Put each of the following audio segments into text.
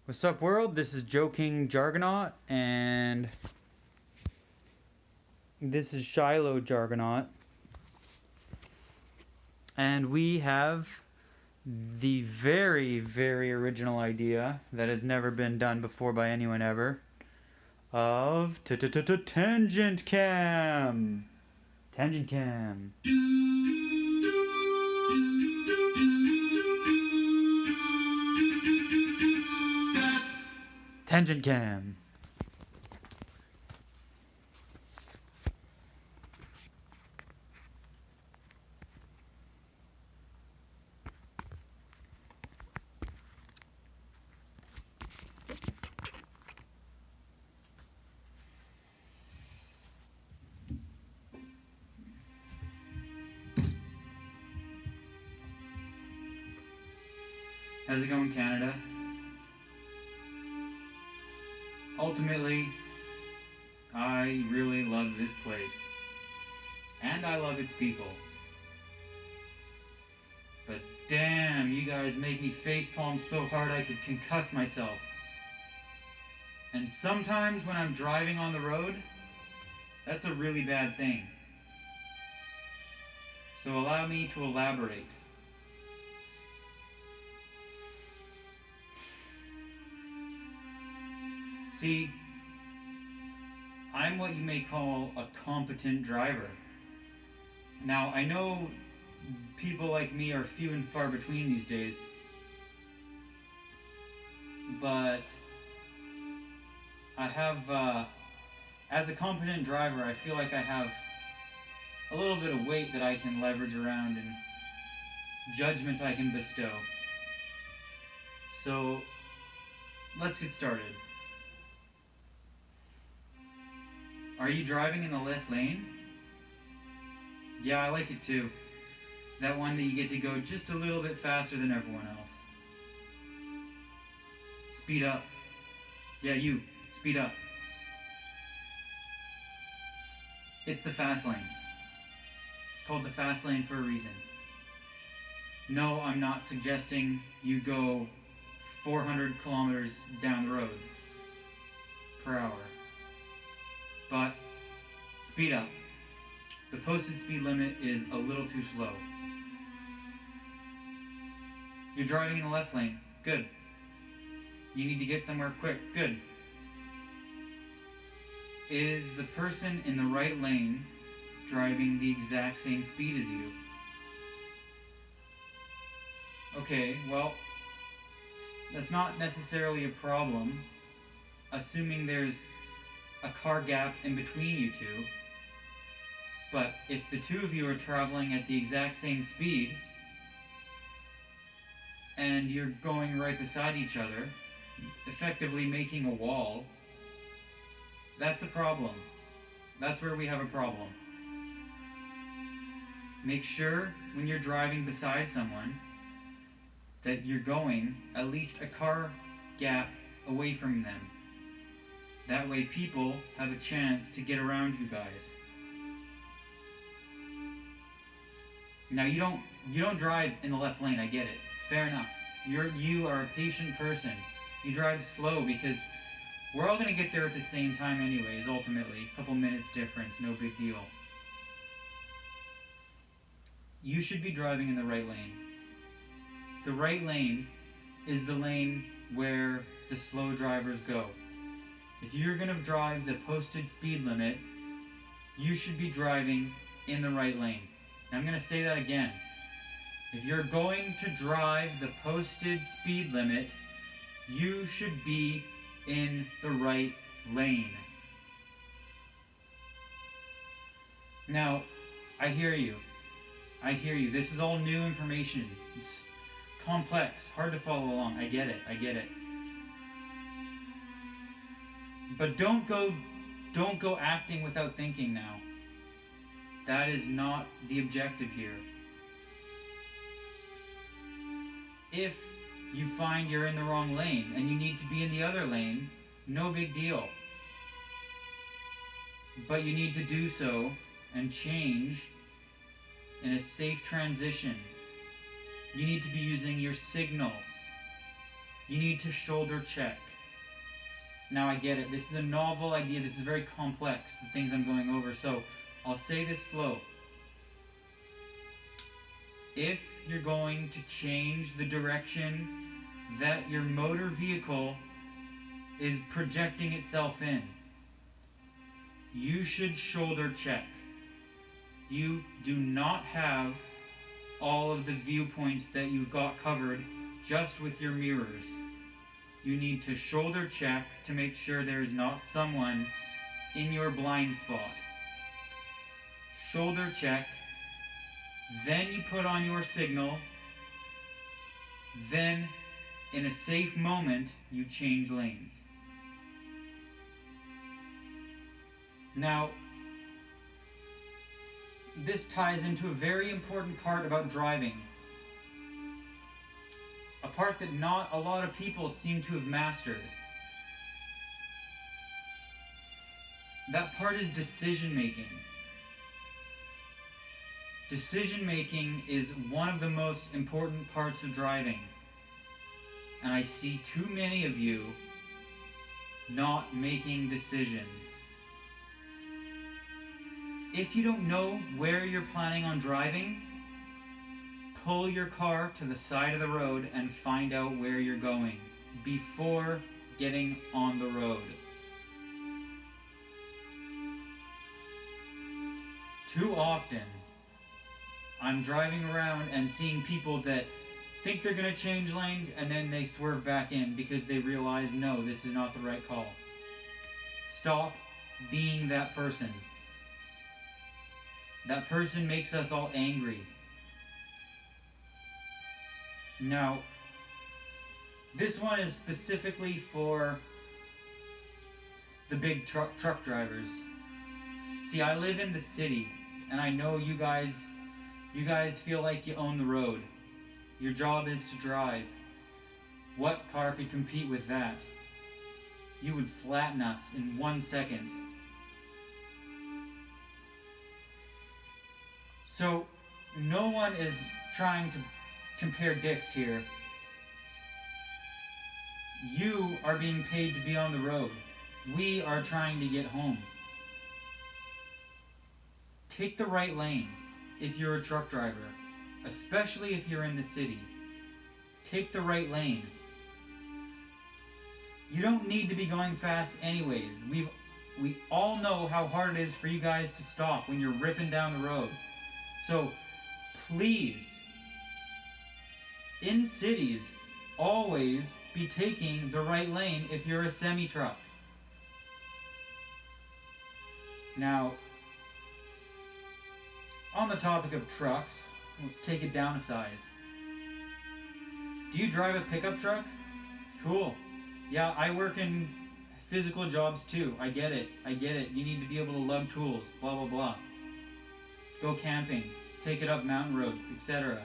What's up, world? This is Joking Jargonaut, and this is Shiloh Jargonaut. And we have the very, very original idea that has never been done before by anyone ever of Tangent Cam. Tangent Cam. Tangent Cam. How's it going, Canada? Ultimately, I really love this place. And I love its people. But damn, you guys make me facepalm so hard I could concuss myself. And sometimes when I'm driving on the road, that's a really bad thing. So allow me to elaborate. See, I'm what you may call a competent driver. Now, I know people like me are few and far between these days, but I have, as a competent driver, I feel like I have a little bit of weight that I can leverage around and judgment I can bestow. So, let's get started. Are you driving in the left lane? Yeah, I like it too. That one that you get to go just a little bit faster than everyone else. Speed up. Yeah, you. Speed up. It's the fast lane. It's called the fast lane for a reason. No, I'm not suggesting you go 400 kilometers down the road per hour. But speed up. The posted speed limit is a little too slow. You're driving in the left lane. Good. You need to get somewhere quick. Good. Is the person in the right lane driving the exact same speed as you? Okay, well, that's not necessarily a problem, assuming there's a car gap in between you two. But if the two of you are traveling at the exact same speed and you're going right beside each other, effectively making a wall, that's a problem. That's where we have a problem. Make sure when you're driving beside someone that you're going at least a car gap away from them. That way people have a chance to get around you guys. Now you don't drive in the left lane, I get it. Fair enough. You are a patient person. You drive slow because we're all gonna get there at the same time anyways, ultimately. A couple minutes difference, no big deal. You should be driving in the right lane. The right lane is the lane where the slow drivers go. If you're going to drive the posted speed limit, you should be driving in the right lane. Now, I'm going to say that again. If you're going to drive the posted speed limit, you should be in the right lane. Now, I hear you. This is all new information. It's complex, hard to follow along. I get it. But don't go acting without thinking now. That is not the objective here. If you find you're in the wrong lane and you need to be in the other lane, no big deal. But you need to do so and change in a safe transition. You need to be using your signal. you need to shoulder check. Now I get it, this is a novel idea, this is very complex, the things I'm going over, so I'll say this slow. If you're going to change the direction that your motor vehicle is projecting itself in, you should shoulder check. You do not have all of the viewpoints that you've got covered just with your mirrors. You need to shoulder check to make sure there is not someone in your blind spot. Shoulder check, then you put on your signal, then in a safe moment you change lanes. Now, this ties into a very important part about driving. A part that not a lot of people seem to have mastered. That part is decision making. Decision making is one of the most important parts of driving. And I see too many of you not making decisions. If you don't know where you're planning on driving, pull your car to the side of the road and find out where you're going before getting on the road. Too often, I'm driving around and seeing people that think they're going to change lanes and then they swerve back in because they realize, no, this is not the right call. Stop being that person. That person makes us all angry. Now, this one is specifically for the big truck drivers. See, I live in the city, and I know you guys feel like you own the road. Your job is to drive. What car could compete with that? You would flatten us in 1 second. So, no one is trying to compare dicks here. You are being paid to be on the road. We are trying to get home. Take the right lane if you're a truck driver, especially if you're in the city. Take the right lane. You don't need to be going fast anyways. We all know how hard it is for you guys to stop when you're ripping down the road. So, please, in cities, always be taking the right lane if you're a semi-truck. Now, on the topic of trucks, let's take it down a size. Do you drive a pickup truck? Cool. Yeah, I work in physical jobs too. I get it. You need to be able to lug tools, blah, blah, blah. Go camping, take it up mountain roads, etc.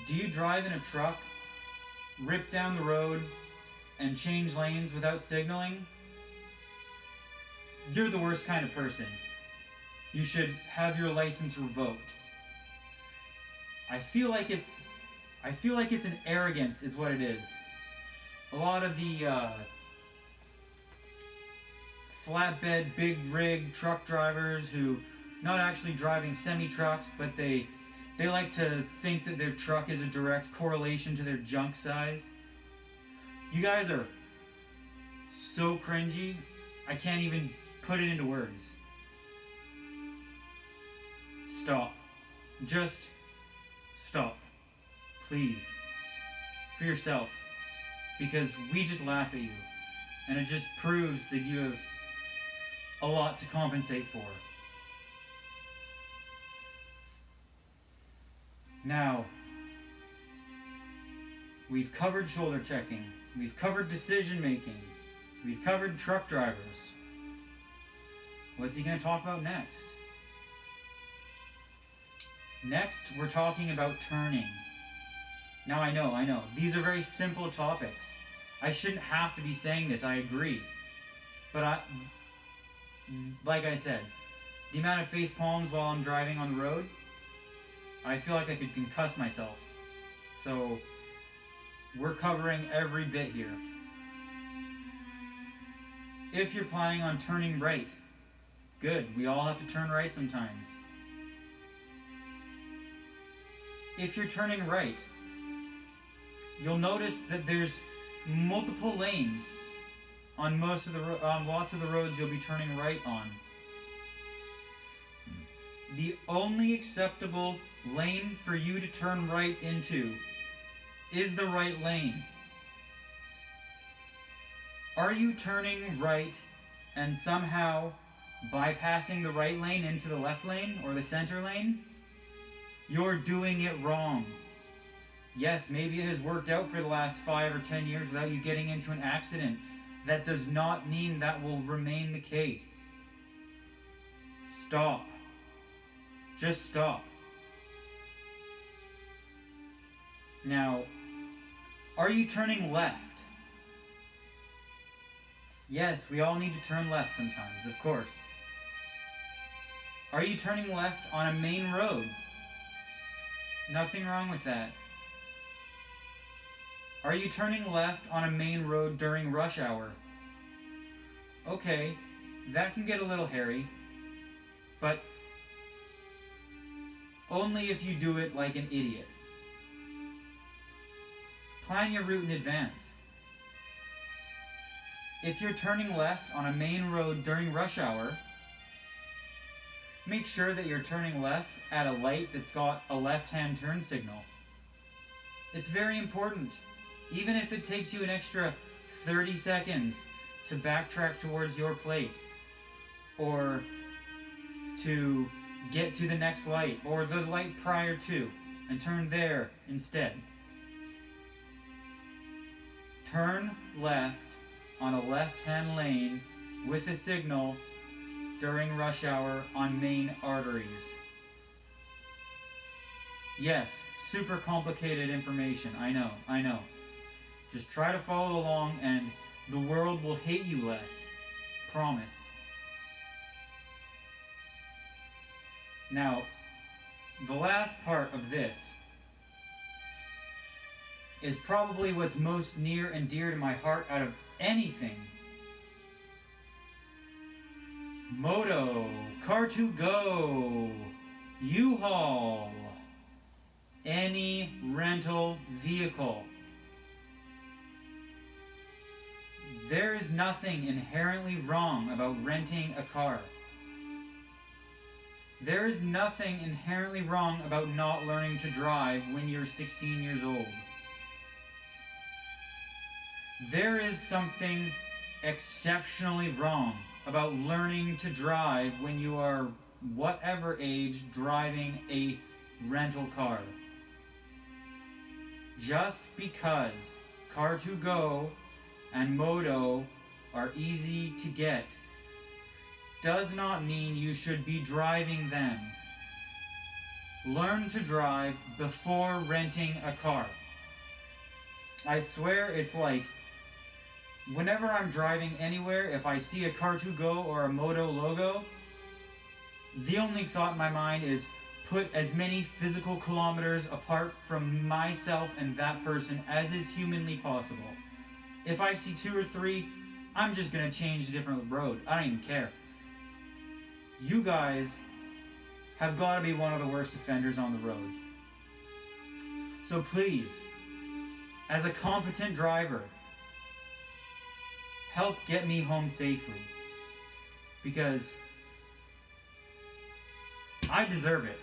Do you drive in a truck, rip down the road, and change lanes without signaling? You're the worst kind of person. You should have your license revoked. I feel like it's an arrogance is what it is. A lot of the flatbed, big rig truck drivers who not actually driving semi-trucks, but they like to think that their truck is a direct correlation to their junk size. You guys are so cringy, I can't even put it into words. Stop. Just stop. Please. For yourself. Because we just laugh at you. And it just proves that you have a lot to compensate for. Now, we've covered shoulder checking. We've covered decision making. We've covered truck drivers. What's he going to talk about next? Next, we're talking about turning. Now, I know. These are very simple topics. I shouldn't have to be saying this, I agree. But like I said, the amount of face palms while I'm driving on the road, I feel like I could concuss myself. So we're covering every bit here. If you're planning on turning right, good. We all have to turn right sometimes. If you're turning right, you'll notice that there's multiple lanes on most of the lots of the roads you'll be turning right on. The only acceptable lane for you to turn right into is the right lane. Are you turning right and somehow bypassing the right lane into the left lane or the center lane? You're doing it wrong. Yes, maybe it has worked out for the last 5 or 10 years without you getting into an accident. That does not mean that will remain the case. Stop. Just stop. Now, are you turning left? Yes, we all need to turn left sometimes, of course. Are you turning left on a main road? Nothing wrong with that. Are you turning left on a main road during rush hour? Okay, that can get a little hairy, but only if you do it like an idiot. Plan your route in advance. If you're turning left on a main road during rush hour, make sure that you're turning left at a light that's got a left-hand turn signal. It's very important. Even if it takes you an extra 30 seconds to backtrack towards your place, or to get to the next light, or the light prior to, and turn there instead. Turn left on a left-hand lane with a signal during rush hour on main arteries. Yes, super complicated information, I know. Just try to follow along and the world will hate you less. Promise. Now, the last part of this is probably what's most near and dear to my heart out of anything. Moto, Car2Go, U-Haul, any rental vehicle. There is nothing inherently wrong about renting a car. There is nothing inherently wrong about not learning to drive when you're 16 years old. There is something exceptionally wrong about learning to drive when you are whatever age driving a rental car. Just because Car2Go and Moto are easy to get does not mean you should be driving them. Learn to drive before renting a car. I swear it's like, whenever I'm driving anywhere, if I see a Car2Go or a Moto logo, the only thought in my mind is put as many physical kilometers apart from myself and that person as is humanly possible. If I see 2 or 3, I'm just going to change a different road. I don't even care. You guys have got to be one of the worst offenders on the road. So please, as a competent driver, help get me home safely. Because I deserve it.